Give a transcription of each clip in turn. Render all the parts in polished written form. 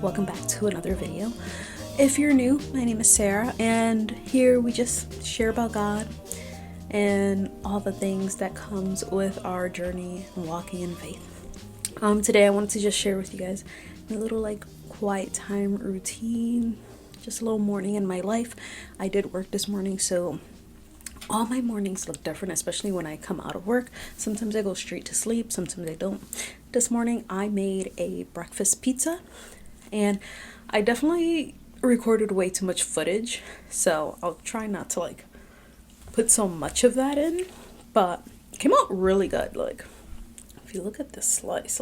welcome back to another video. If you're new, my name is Sarah, and here we just share about God and all the things that comes with our journey and walking in faith. Today I wanted to just share with you guys a little quiet time routine, just a little morning in my life. I did work this morning, so all my mornings look different, especially when I come out of work. Sometimes I go straight to sleep, sometimes I don't. This morning I made a breakfast pizza, and I definitely recorded way too much footage, so I'll try not to put so much of that in, but it came out really good. If you look at this slice,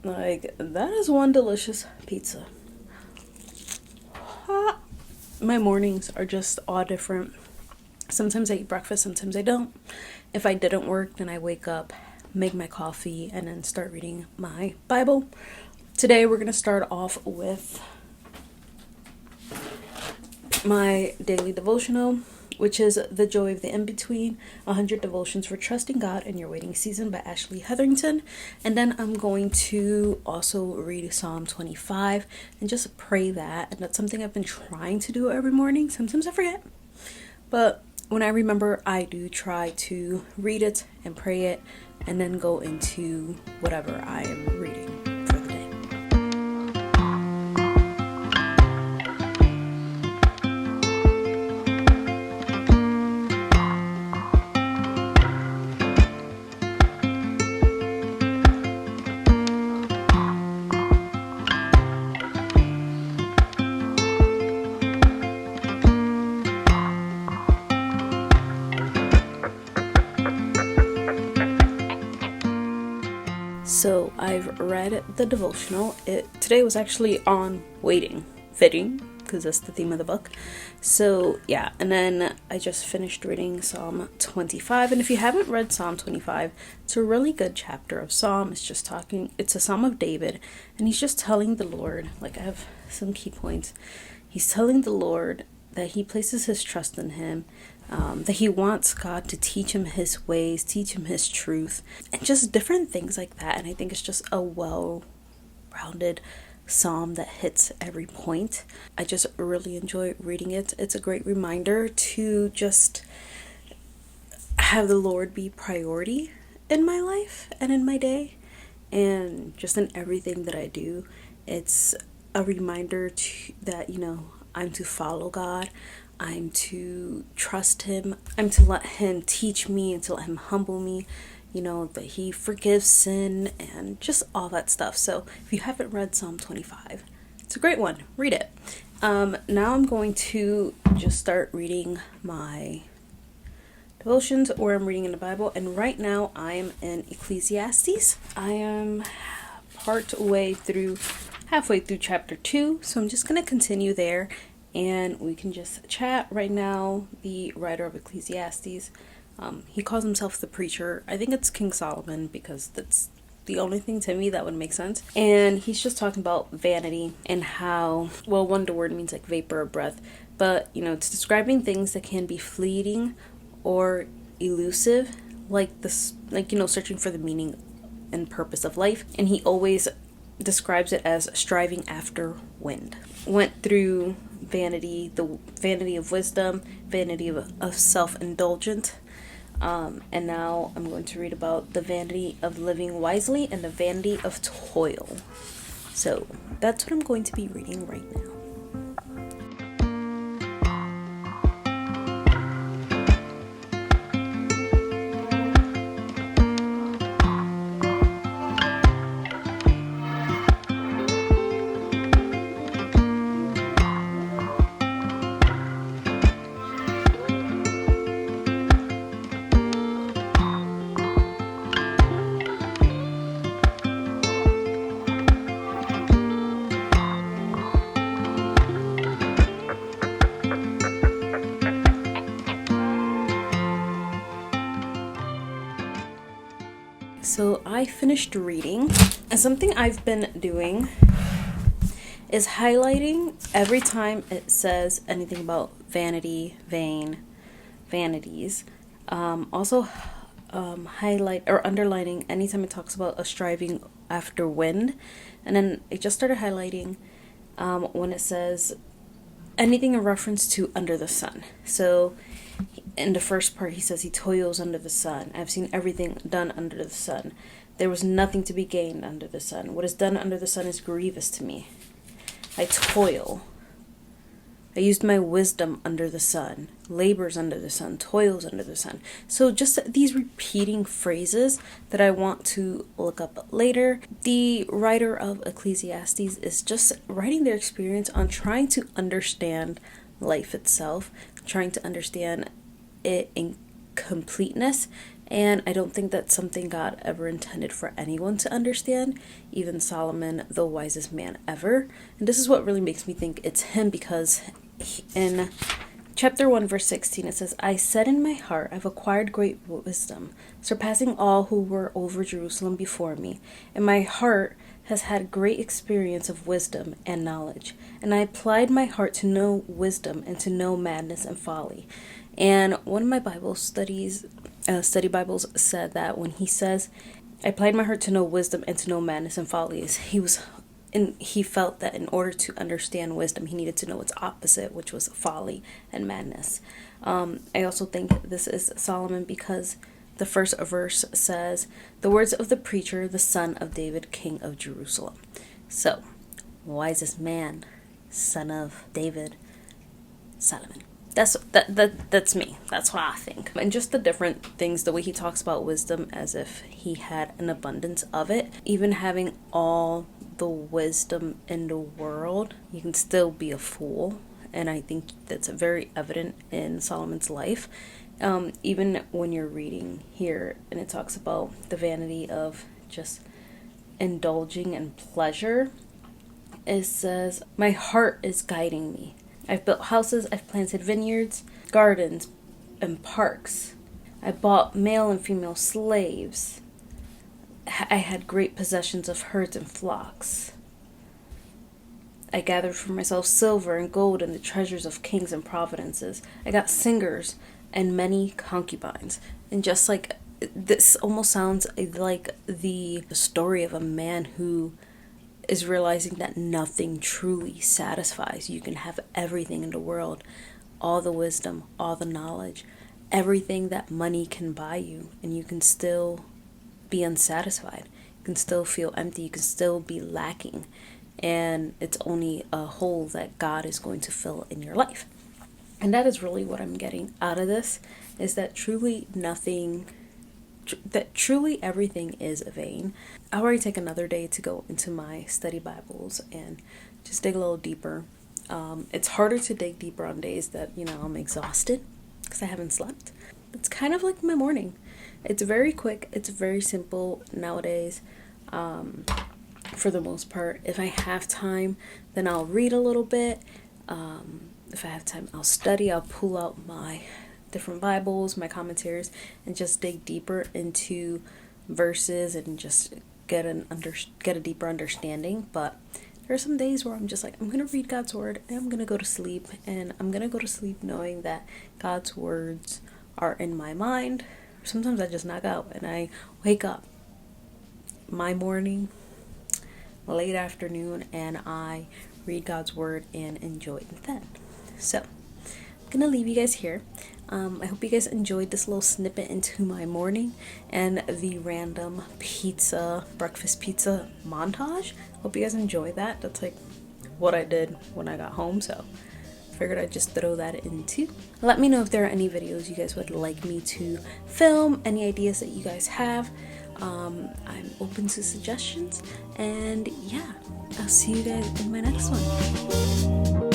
that is one delicious pizza. My mornings are just all different. Sometimes I eat breakfast, sometimes I don't. If I didn't work, then I wake up, make my coffee, and then start reading my Bible. Today we're going to start off with my daily devotional, which is The Joy of the In-Between, 100 Devotions for Trusting God in Your Waiting Season by Ashley Hetherington. And then I'm going to also read Psalm 25 and just pray that. And that's something I've been trying to do every morning. Sometimes I forget, but when I remember, I do try to read it and pray it and then go into whatever I am reading for the day. So I've read the devotional. Today was actually on waiting, fitting, because that's the theme of the book. So yeah, and then I just finished reading Psalm 25. And if you haven't read Psalm 25, it's a really good chapter of Psalm. It's a Psalm of David, and he's just telling the Lord, I have some key points. He's telling the Lord that he places his trust in him, that he wants God to teach him his ways, teach him his truth, and just different things like that. And I think it's just a well-rounded psalm that hits every point. I just really enjoy reading it. It's a great reminder to just have the Lord be priority in my life and in my day, and just in everything that I do. It's a reminder that I'm to follow God. I'm to trust him. I'm to let him teach me and to let him humble me, that he forgives sin and just all that stuff. So if you haven't read Psalm 25, it's a great one. Read it. Now I'm going to just start reading my devotions, or I'm reading in the Bible. And right now I am in Ecclesiastes. I am halfway through chapter 2. So I'm just going to continue there, and we can just chat. Right now, the writer of Ecclesiastes, he calls himself the preacher. I think it's King Solomon, because that's the only thing to me that would make sense. And he's just talking about vanity and how, one word means vapor or breath, but it's describing things that can be fleeting or elusive, searching for the meaning and purpose of life. And he always describes it as striving after wind. Went through vanity, the vanity of wisdom, vanity of self-indulgent, and now I'm going to read about the vanity of living wisely and the vanity of toil. So that's what I'm going to be reading right now. So I finished reading, and something I've been doing is highlighting every time it says anything about vanity, vain, vanities. Also highlight or underlining anytime it talks about a striving after wind. And then I just started highlighting when it says anything in reference to under the sun. So in the first part, he says he toils under the sun. I've seen everything done under the sun. There was nothing to be gained under the sun. What is done under the sun is grievous to me. I toil. I used my wisdom under the sun, labors under the sun, toils under the sun. So just these repeating phrases that I want to look up later. The writer of Ecclesiastes is just writing their experience on trying to understand life itself, trying to understand it in completeness. And I don't think that's something God ever intended for anyone to understand, even Solomon, the wisest man ever. And this is what really makes me think it's him, because in chapter 1, verse 16, it says, I said in my heart, I've acquired great wisdom, surpassing all who were over Jerusalem before me. And my heart has had great experience of wisdom and knowledge. And I applied my heart to know wisdom and to know madness and folly. And one of my Bible study Bibles said that when he says, I applied my heart to know wisdom and to know madness and folly, he felt that in order to understand wisdom, he needed to know its opposite, which was folly and madness. I also think this is Solomon, because the first verse says, the words of the preacher, the son of David, king of Jerusalem. So, wisest man, son of David, Solomon. That's me. That's what I think. And just the different things, the way he talks about wisdom as if he had an abundance of it. Even having all the wisdom in the world, you can still be a fool. And I think that's very evident in Solomon's life. Even when you're reading here and it talks about the vanity of just indulging in pleasure, it says, my heart is guiding me. I've built houses, I've planted vineyards, gardens, and parks. I bought male and female slaves. I had great possessions of herds and flocks. I gathered for myself silver and gold and the treasures of kings and providences. I got singers and many concubines. And just like, this almost sounds like the story of a man who is realizing that nothing truly satisfies. You can have everything in the world, all the wisdom, all the knowledge, everything that money can buy you, and you can still be unsatisfied. You can still feel empty. You can still be lacking. And it's only a hole that God is going to fill in your life. And that is really what I'm getting out of this, is that truly everything is vain. I'll already take another day to go into my study Bibles and just dig a little deeper. It's harder to dig deeper on days that, I'm exhausted because I haven't slept. It's kind of like my morning. It's very quick. It's very simple nowadays. For the most part, if I have time, then I'll read a little bit. If I have time, I'll study. I'll pull out my different Bibles, my commentaries, and just dig deeper into verses and just get a deeper understanding. But there are some days where I'm just like, I'm gonna read God's word and I'm gonna go to sleep, and I'm gonna go to sleep knowing that God's words are in my mind. Sometimes I just knock out and I wake up my morning, late afternoon, and I read God's word and enjoy it then. So I'm gonna leave you guys here. I hope you guys enjoyed this little snippet into my morning and the random breakfast pizza montage. Hope you guys enjoy that. That's like what I did when I got home, so figured I'd just throw that in too. Let me know if there are any videos you guys would like me to film, any ideas that you guys have. I'm open to suggestions, and yeah, I'll see you guys in my next one.